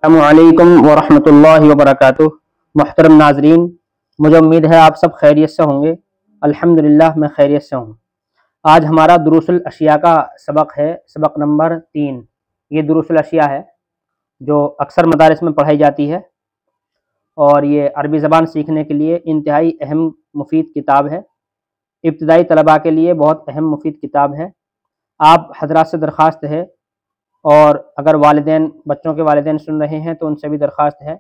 अस्सलामुअलैकुम वरहमतुल्लाहि वबरकातुह। मुहतरम नाजरीन, मुझे उम्मीद है आप सब खैरियत से होंगे। अल्हम्दुलिल्लाह मैं खैरियत से हूँ। आज हमारा दुरूसुल अशिया का सबक है, सबक नंबर 3। ये दुरूसुल अशिया है जो अक्सर मदारिस में पढ़ाई जाती है और ये अरबी ज़बान सीखने के लिए इंतहाई अहम मुफीद किताब है। इब्तिदाई तलबा के लिए बहुत अहम मुफीद किताब है। आप हज़रात से दरख्वास्त है, और अगर वालिदैन बच्चों के वालिदैन सुन रहे हैं तो उनसे भी दरख्वास्त है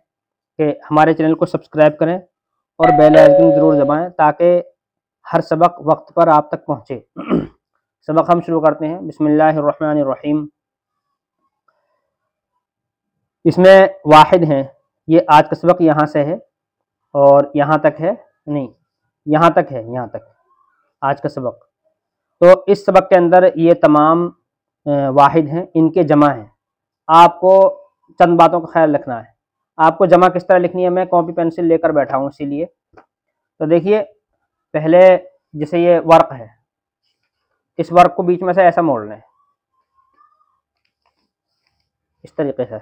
कि हमारे चैनल को सब्सक्राइब करें और बेल आइकन ज़रूर दबाएं ताकि हर सबक वक्त पर आप तक पहुँचे। सबक हम शुरू करते हैं। बिस्मिल्लाहिर्रहमानिर्रहीम। इसमें वाहिद हैं, ये आज का सबक यहाँ से है और यहाँ तक है, नहीं यहाँ तक है, यहाँ तक आज का सबक। तो इस सबक के अंदर ये तमाम वाहिद हैं, इनके जमा हैं। आपको चंद बातों का ख्याल रखना है। आपको जमा किस तरह लिखनी है, मैं कॉपी पेंसिल लेकर बैठा हूँ इसीलिए। तो देखिए, पहले जैसे ये वर्क है, इस वर्क को बीच में से ऐसा मोड़ लें, इस तरीके से,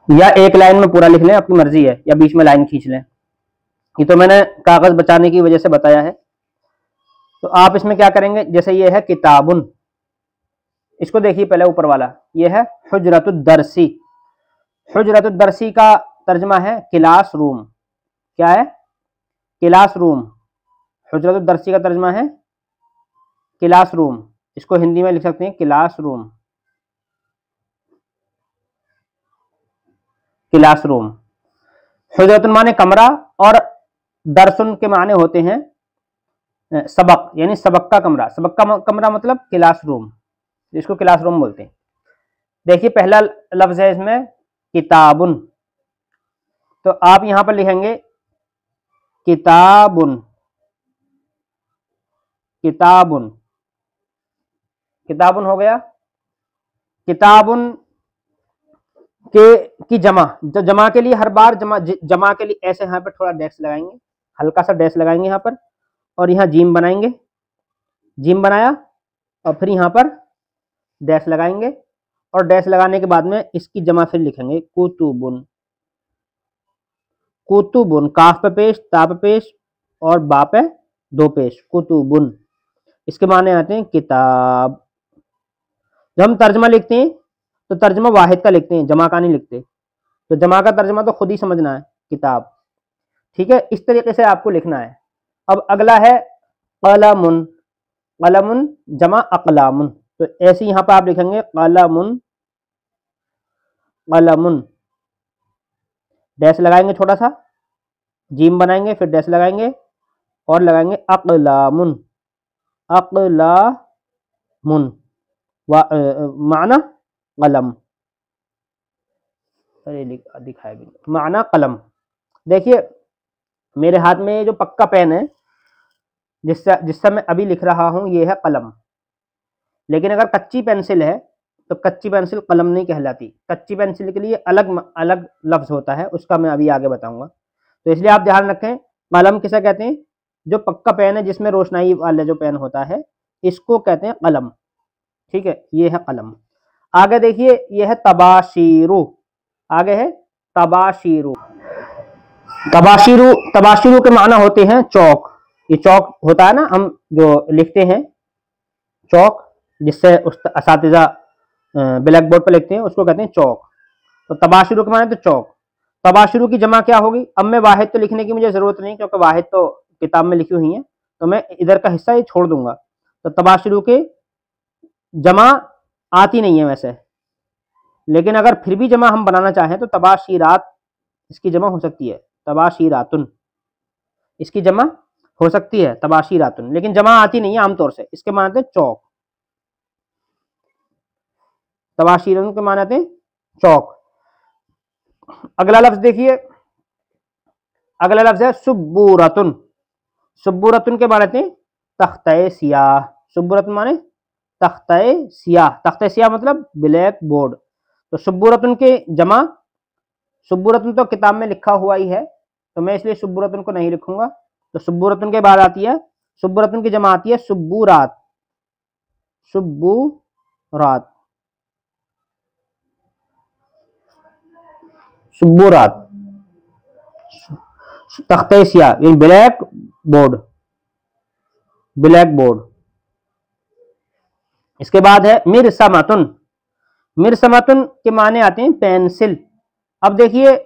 या एक लाइन में पूरा लिख लें, अपनी मर्जी है, या बीच में लाइन खींच लें। ये तो मैंने कागज बचाने की वजह से बताया है। तो आप इसमें क्या करेंगे, जैसे ये है किताबुन, इसको देखिए पहले ऊपर वाला, ये है हुजरतुद्दरसी। हुजरतुद्दरसी का तर्जमा है क्लास रूम। क्या है? Class room. हुजरतुद्दरसी का तर्जमा है क्लास रूम। इसको हिंदी में लिख सकते हैं क्लास रूम। Class room. हुजरतुन माने कमरा और दरसुन के माने होते हैं सबक, यानी सबक का कमरा। सबक का कमरा मतलब क्लास रूम, इसको क्लास रूम बोलते हैं। देखिए पहला लफ्ज है इसमें किताबुन, तो आप यहां पर लिखेंगे किताबुन। किताबुन, किताबुन हो गया। किताबुन के की जमा, तो जमा के लिए हर बार जमा के लिए ऐसे यहाँ पर थोड़ा डैश लगाएंगे, हल्का सा डैश लगाएंगे यहाँ पर, और यहाँ जीम बनाएंगे। जीम बनाया और फिर यहाँ पर डैश लगाएंगे, और डैश लगाने के बाद में इसकी जमा फिर लिखेंगे कुतुबुन। कुतुबुन, काफ पे पेश, ता पे पेश और बा पे दो पेश, कुतुबुन। इसके माने आते हैं किताब। जब हम तर्जमा लिखते हैं तो तर्जमा वाहिद का लिखते हैं, जमा का नहीं लिखते। तो जमा का तर्जमा तो खुद ही समझना है, किताब। ठीक है, इस तरीके से आपको लिखना है। अब अगला है कलमुन। कलमुन जमा अकलामुन, तो ऐसे यहां पर आप लिखेंगे कलमुन। कलमुन, डैश लगाएंगे छोटा सा, जीम बनाएंगे, फिर डैश लगाएंगे और लगाएंगे अकलामुन। अकलामुन माना कलम। अरे दिखाया भी माना कलम। देखिए मेरे हाथ में जो पक्का पेन है, जिससे मैं अभी लिख रहा हूं, ये है कलम। लेकिन अगर कच्ची पेंसिल है तो कच्ची पेंसिल कलम नहीं कहलाती। कच्ची पेंसिल के लिए अलग अलग लफ्ज होता है, उसका मैं अभी आगे बताऊंगा। तो इसलिए आप ध्यान रखें, कलम किसे कहते हैं? जो पक्का पेन है, जिसमें रोशनाई वाला जो पेन होता है, इसको कहते हैं कलम। ठीक है, ये है कलम। आगे देखिए, ये है तबाशीरु। आगे है तबाशीरु। तबाशीरु, तबाशीरु के माना होते हैं चौक। ये चौक होता है ना, हम जो लिखते हैं चौक, जिससे उस असातिज़ा ब्लैक बोर्ड पर लिखते हैं, उसको कहते हैं चौक। तो तबाशीरु के माने तो चौक। तबाशीरु की जमा क्या होगी? अब मैं वाहिद तो लिखने की मुझे जरूरत नहीं, क्योंकि वाहिद तो किताब में लिखी हुई है, तो मैं इधर का हिस्सा ये छोड़ दूंगा। तो तबाशीरु के जमा आती नहीं है वैसे, लेकिन अगर फिर भी जमा हम बनाना चाहें तो तबाशीरात इसकी जमा हो सकती है। तबाशीरातुन इसकी जमा हो सकती है, तबाशीरातुन, लेकिन जमा आती नहीं है आमतौर से। इसके मानते हैं चौक। तबाशीरन के मानते हैं चौक। अगला लफ्ज देखिए, अगला लफ्ज है सुब्बूरतुन। सुब्बूरतुन के मानते हैं तख्ते सियाह। सुब्बूरतुन माने तख्ते सियाह। तख्ते सियाह मतलब ब्लैक बोर्ड। तो सुब्बूरतुन के जमा, सुब्बूरतुन तो किताब में लिखा हुआ ही है, तो मैं इसलिए सुब्बूरतुन को नहीं लिखूंगा। तो सुब्बूरतुन के बाद आती है, सुब्बूरतुन की जमा आती है सुब्बूरात। सुब्बूरात। सुब्बुरात, तख्ते स्याह यानी ब्लैक बोर्ड, ब्लैक बोर्ड। इसके बाद है मिरसमातुन, मिरसमातुन के माने आते हैं पेंसिल। अब देखिए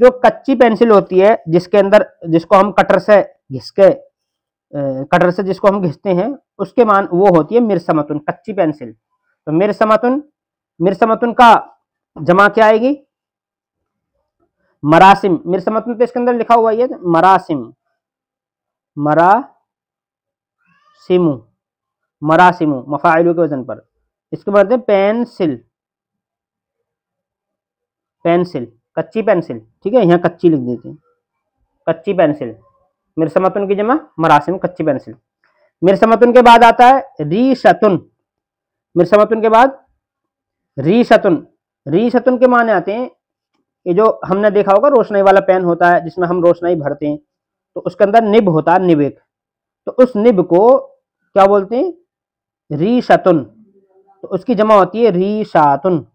जो कच्ची पेंसिल होती है जिसके अंदर, जिसको हम कटर से घिस के, कटर से जिसको हम घिसते हैं, उसके मान वो होती है मिरसमातुन, कच्ची पेंसिल। तो मिरसमातुन, मिरसमातुन का जमा क्या आएगी? मरासिम। मिरसमातुन तो इसके अंदर लिखा हुआ है मरासिम, मरासिमु, मरासिमु मफाइलु के वजन पर। इसके बाद है पेंसिल, पेंसिल कच्ची पेंसिल, ठीक है, यहाँ कच्ची लिख देते हैं, कच्ची पेंसिल। मिरसमातुन की जमा मरासिम, कच्ची पेंसिल। मिरसमातुन के बाद आता है रीशतुन, मिरसमातुन के बाद रीशतुन। रीशतुन के माने आते हैं, ये जो हमने देखा होगा रोशनाई वाला पेन होता है जिसमें हम रोशनाई भरते हैं, तो उसके अंदर निब होता है, निब एक, तो उस निब को क्या बोलते हैं? रीशतुन। तो उसकी जमा होती है रीशातुन,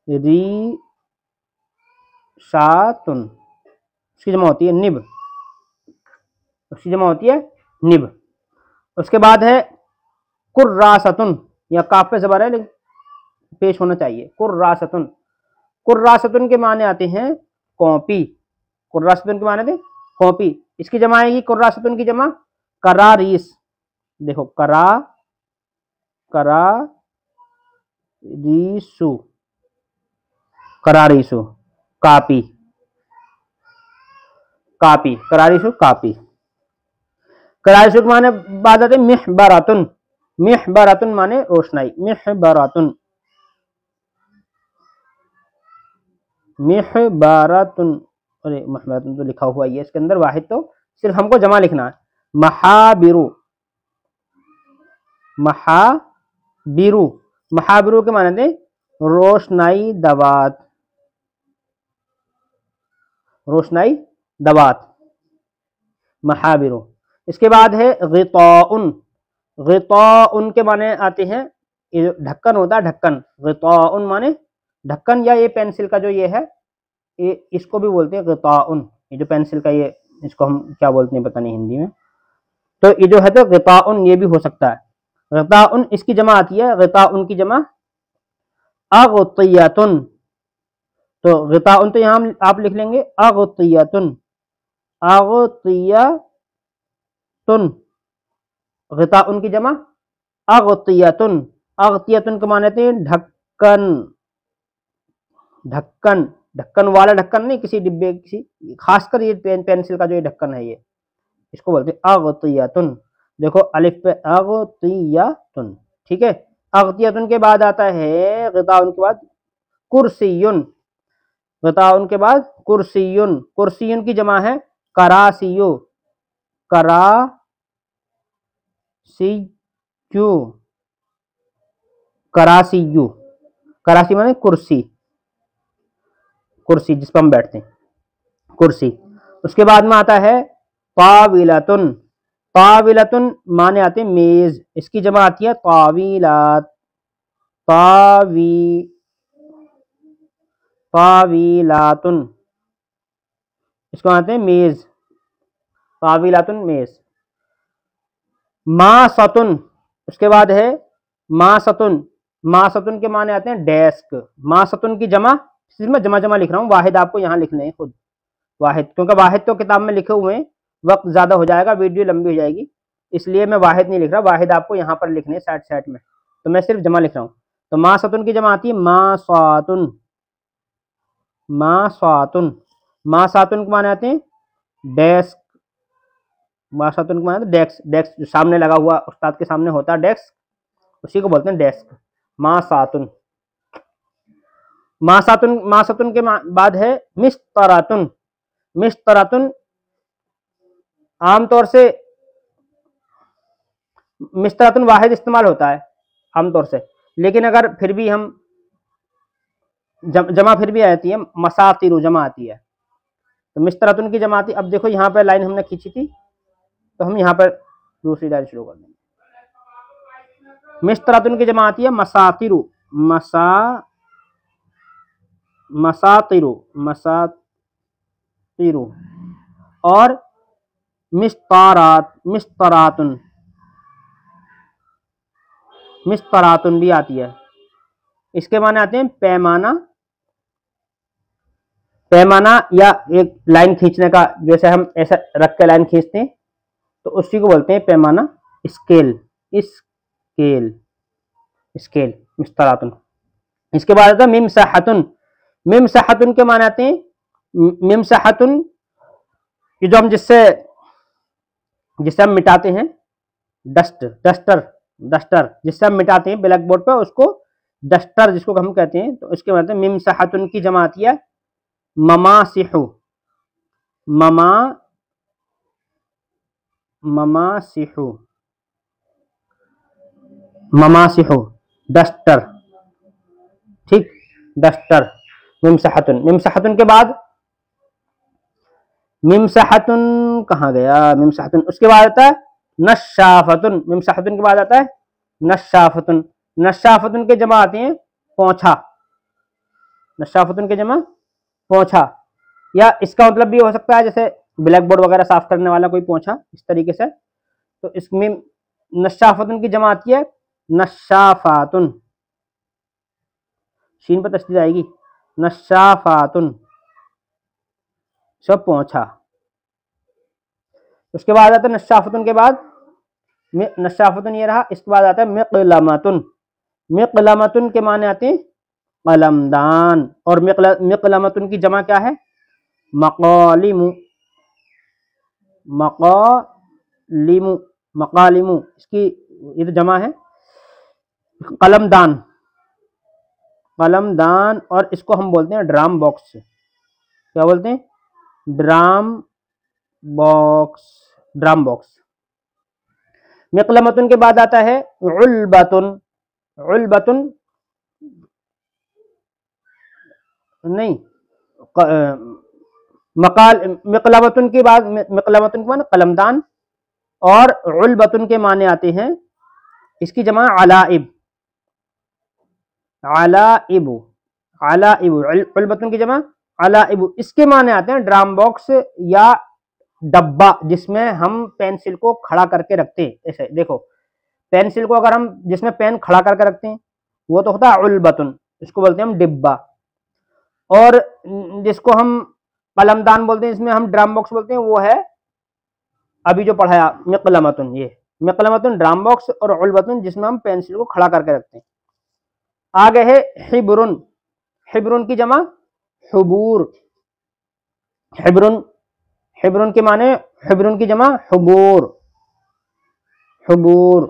रीशातुन, उसकी जमा होती है निब, उसकी जमा होती है निब। उसके बाद है कुर्रासतुन, या काफ पे ज़बर है लेकिन पेश होना चाहिए, कुर्रासतुन। कुर्रासतुन के माने आते हैं कॉपी, कुर्रासतुन के माने थे कॉपी। इसकी जमा आएगी कुर्रासतुन की जमा करारीस, देखो करा, करारीसु, करारीसु कापी, कापी, करारीसु कापी। करारीसु के माने बाद आते मिहबरातुन, मिहबरातुन माने रोशनाई, मिहबरातुन, मिहबरातुन। अरे महबरातुन तो लिखा हुआ है इसके अंदर वाहिद, तो सिर्फ हमको जमा लिखना है। महाबिरु, महाबिरु, महाबिरु के माने थे रोशनाई दवात, रोशनाई दवात, महाबिरु। इसके बाद है गिताउन, गिताउन के माने आते हैं, ये ढक्कन होता है, ढक्कन, गिताउन माने ढक्कन, या ये पेंसिल का जो ये है, ये इसको भी बोलते हैं गिताउन, ये जो पेंसिल का ये, इसको हम क्या बोलते हैं पता नहीं हिंदी में, तो ये जो है तो गिताउन ये भी हो सकता है। गिताउन इसकी जमा आती है, गिताउन की जमा अगतियतुन। तो गिताउन तो यहाँ आप लिख लेंगे अगतियतुन, अगतियतुन, गिताउन की जमा अगतियतुन। अगतियतुन के माने थे ढक्कन, ढक्कन, ढक्कन वाला ढक्कन नहीं, किसी डिब्बे, किसी खासकर ये पेंसिल का जो ये ढक्कन है, ये इसको बोलते हैं अगतियतुन। देखो अलिफ पे अगतियतुन, ठीक है। अगतियतुन के बाद आता है गिताउन के बाद कुर्सियुन, गिताउन के बाद कुर्सियुन। कुर्सियुन की जमा है करासियु, करासियु, करासियु, करासी माने कुर्सी, कुर्सी जिस पर हम बैठते हैं, कुर्सी। उसके बाद में आता है ताविलतुन, ताविलतुन माने आते हैं मेज, इसकी जमा आती है तावीलात, तावीलातुन, इसको आते हैं मेज, तावीलातुन मेज। मासतुन, उसके बाद है मासतुन, मासतुन के माने आते हैं डेस्क। मासतुन की जमा, सिर्फ मैं जमा जमा लिख रहा हूँ, वाहिद आपको यहाँ लिखने हैं खुद, वाहिद, क्योंकि वाहिद तो किताब में लिखे हुए हैं, वक्त ज्यादा हो जाएगा, वीडियो लंबी हो जाएगी, इसलिए मैं वाहिद नहीं लिख रहा, वाहिद आपको यहाँ पर लिखने साइड साइड में, तो मैं सिर्फ जमा लिख रहा हूँ। तो मासतुन की जमा आती है मासातुन, मासातुन। मासातुन के माने आते हैं डेस्क, मासातुन के माने डेस्क, डेस्क जो सामने लगा हुआ उस्ताद के सामने होता है डेस्क, उसी को बोलते हैं डेस्क, मासातुन। मासातुन, मासातुन के बाद है मिस्तरातुन। मिस्तरातुन आमतौर से मिस्तरातुन वाहिद इस्तेमाल होता है आमतौर से, लेकिन अगर फिर भी हम जमा फिर भी आती है, मसातिरु जमा आती है, तो मिस्तरातुन की जमा आती है। अब देखो यहाँ पर लाइन हमने खींची थी, तो हम यहाँ पर दूसरी लाइन शुरू कर देंगे। मिस्तरातुन की जमा आती है मसातिरु, मसातिरु, मसातिरु। और मिस्तारात, मिस्तरातुन, मिस्तरातुन भी आती है। इसके माने आते हैं पैमाना, पैमाना या एक लाइन खींचने का, जैसे हम ऐसा रख के लाइन खींचते हैं तो उसी को बोलते हैं पैमाना। स्केल, स्केल, स्केल, मिस्तरातुन। इसके बाद आता है मिमसाहतुन। मिमसाहतुन के माने आते हैं, मिमसाहतुन ये जो हम जिससे जिससे हम मिटाते हैं, डस्टर, जिससे हम मिटाते हैं ब्लैक बोर्ड पर, उसको डस्टर जिसको हम कहते हैं। तो इसके बाद मिमसाहतुन की जमा आती है ममासिहु, ममासिहु, ममासिहु, डस्टर, ठीक, डस्टर। मिमसाहतुन, मिमसाहतुन के बाद मिमसाहतुन कहाँ गया, मिमसाहतुन। उसके बाद आता है नशाफतुन। मिमसाहतुन के बाद आता है नशाफतुन। नशाफतुन के जमा आते हैं पोंछा, नशाफतुन के जमा पोंछा। या इसका मतलब भी हो सकता है जैसे ब्लैक बोर्ड वगैरह साफ करने वाला कोई पोंछा, इस तरीके से। तो इसमें नशाफतुन की जमा आती है नशाफातुन, शीन पर तस्दीद आएगी, नशाफातुन, सब पोंछा। उसके बाद आता है नशाफतुन के बाद, नशाफतुन ये रहा। इसके बाद आता है मिक़लमतुन। मिक़लमतुन के माने आते हैं कलमदान। और मिक़लमतुन की जमा क्या है, मक़ालिमु, मक़ालिमु, मक़ालिमु। इसकी ये तो जमा है कलमदान, कलमदान। और इसको हम बोलते हैं ड्राम बॉक्स। क्या बोलते हैं, ड्राम बॉक्स, ड्राम बॉक्स। मिक़लमतुन के बाद आता है उल्बतुन। उल्बतुन नहीं, मिक़लमतुन के बाद, मिक़लमतुन के बाद कलमदान। और उल्बतुन के माने आते हैं, इसकी जमा अलाइब, अलाइबु, अलाइबु। उल्बतुन की जमा अलाइबु। इसके माने आते हैं ड्राम बॉक्स या डब्बा जिसमें हम पेंसिल को खड़ा करके रखते हैं। ऐसे देखो, पेंसिल को अगर हम जिसमें पेन खड़ा करके रखते हैं वो तो होता है उल्बतुन, इसको बोलते हैं हम डिब्बा। और जिसको हम कलमदान बोलते हैं, इसमें हम ड्राम बॉक्स बोलते हैं, वो है अभी जो पढ़ाया मिक़लमतुन। ये मिक़लमतुन ड्राम बॉक्स, और उल्बतुन जिसमें हम पेंसिल को खड़ा करके रखते हैं। आगे है हिब्रुन। हिब्रुन की जमा हुबूर, हिब्रुन। हिब्रुन के माने, हिब्रुन की जमा हुबूर, हुबूर,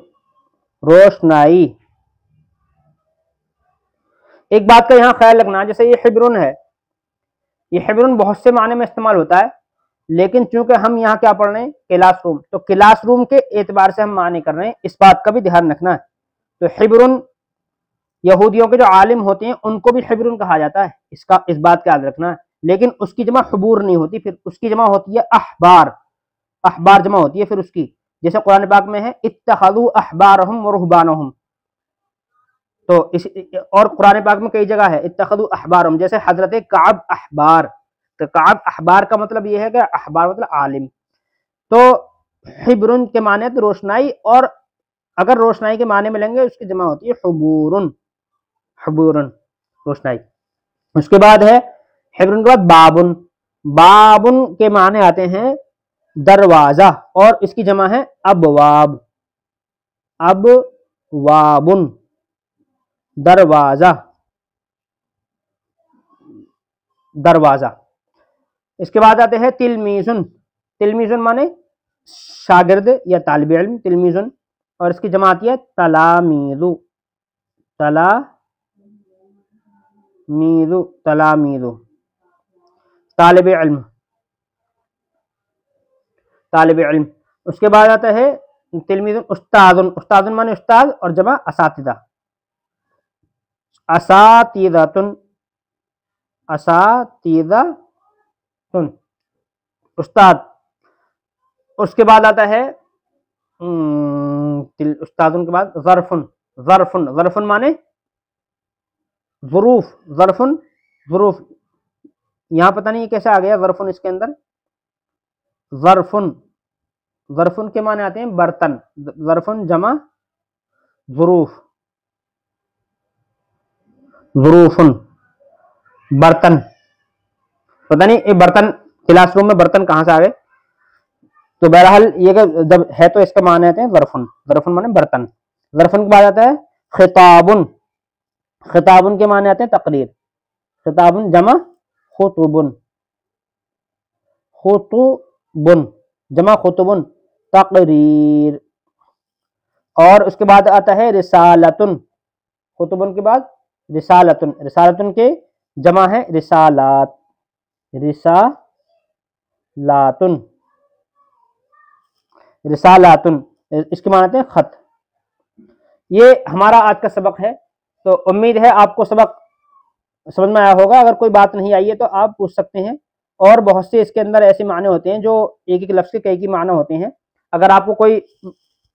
रोशनाई। एक बात का यहाँ ख्याल रखना, जैसे ये हिब्रुन है, ये हिब्रुन बहुत से माने में इस्तेमाल होता है, लेकिन चूंकि हम यहाँ क्या पढ़ रहे हैं, क्लासरूम, तो क्लासरूम के एतबार से हम माने कर रहे हैं, इस बात का भी ध्यान रखना है। तो हिब्रुन यहूदियों के जो आलिम होते हैं उनको भी हिब्रुन कहा जाता है, इसका इस बात का याद रखना है। लेकिन उसकी जमा हुबूर नहीं होती, फिर उसकी जमा होती है अहबार, अहबार जमा होती है फिर उसकी। जैसे कुरान पाक में है इत्तखज़ू अहबारहुम व रुहबानहुम, तो इस, और कुरान पाक में कई जगह है इत्तखज़ू अहबारहुम, जैसे हजरत काब अहबार। तो काब अहबार का मतलब ये है कि अहबार मतलब आलिम। तो हिब्रुन के माने तो रोशनाई, और अगर रोशनाई के माने में लेंगे उसकी जमा होती है हुबूरुन, हुबूरुन, रोशनाई। उसके बाद है हिब्रुन के बाद बाबुन। बाबुन के माने आते हैं दरवाजा, और इसकी जमा है अबवाब, अबवाबुन, दरवाजा, दरवाजा। इसके बाद आते हैं तिलमीजुन। तिलमीजुन माने शागिर्द या तालिब इल्म, तिलमीजुन। और इसकी जमा आती है तलामीदु, तलामीदु, तलामीदु, तालिब इल्म, तालिब इल्म। उसके बाद आता है तिलमीजुन उस्तादुन। उस्तादुन माने उस्ताद, और जमा असातिदा, असातिदातुन, असातिदातुन, उस्ताद। उसके बाद आता है उस्तादुन के बाद ज़र्फुन। ज़र्फुन, ज़र्फुन माने ज़ुरूफ, ज़र्फुन ज़ुरूफ, यहाँ पता नहीं कैसे आ गया ज़रफ़ुन इसके अंदर। ज़रफ़ुन, ज़रफ़ुन के माने आते हैं बर्तन, ज़रफ़ुन जमा ज़ुरूफ, ज़ुरूफ़ुन बर्तन। पता नहीं ये बर्तन क्लासरूम में बर्तन कहाँ से आ गए। तो बहरहाल ये जब है तो इसका माने आते हैं ज़रफ़ुन, ज़रफ़ुन माने बर्तन। ज़रफ़ुन के बाद आता है खिताबुन, खिताबुन के माने आते हैं तकरीर, खिताबुन जमा खुतुबुन, खुतुबुन जमा खुतुबुन तकरीर। और उसके बाद आता है रिसालतुन, खुतुबुन के बाद रिसालतुन, रिसालतुन के जमा है रिसालात, रिसालातुन, रिसालातुन इसके माने आते हैं खत। ये हमारा आज का सबक है। तो उम्मीद है आपको सबक समझ में आया होगा। अगर कोई बात नहीं आई है तो आप पूछ सकते हैं। और बहुत से इसके अंदर ऐसे माने होते हैं जो एक एक लफ्ज़ के कई माने होते हैं। अगर आपको कोई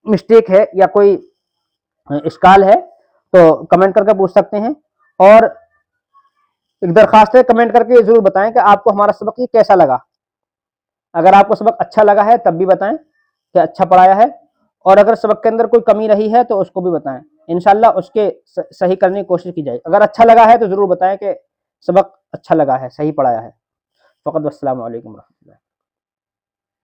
मिस्टेक है या कोई इश्काल है तो कमेंट करके पूछ सकते हैं। और एक दरखास्त है, कमेंट करके जरूर बताएं कि आपको हमारा सबक ये कैसा लगा। अगर आपको सबक अच्छा लगा है तब भी बताएं कि अच्छा पढ़ाया है, और अगर सबक के अंदर कोई कमी रही है तो उसको भी बताएं, इंशाल्लाह उसके सही करने की कोशिश की जाए। अगर अच्छा लगा है तो जरूर बताएं कि सबक अच्छा लगा है, सही पढ़ाया है। फ़क़त वस्सलामु अलैकुम रहमतुल्लाह।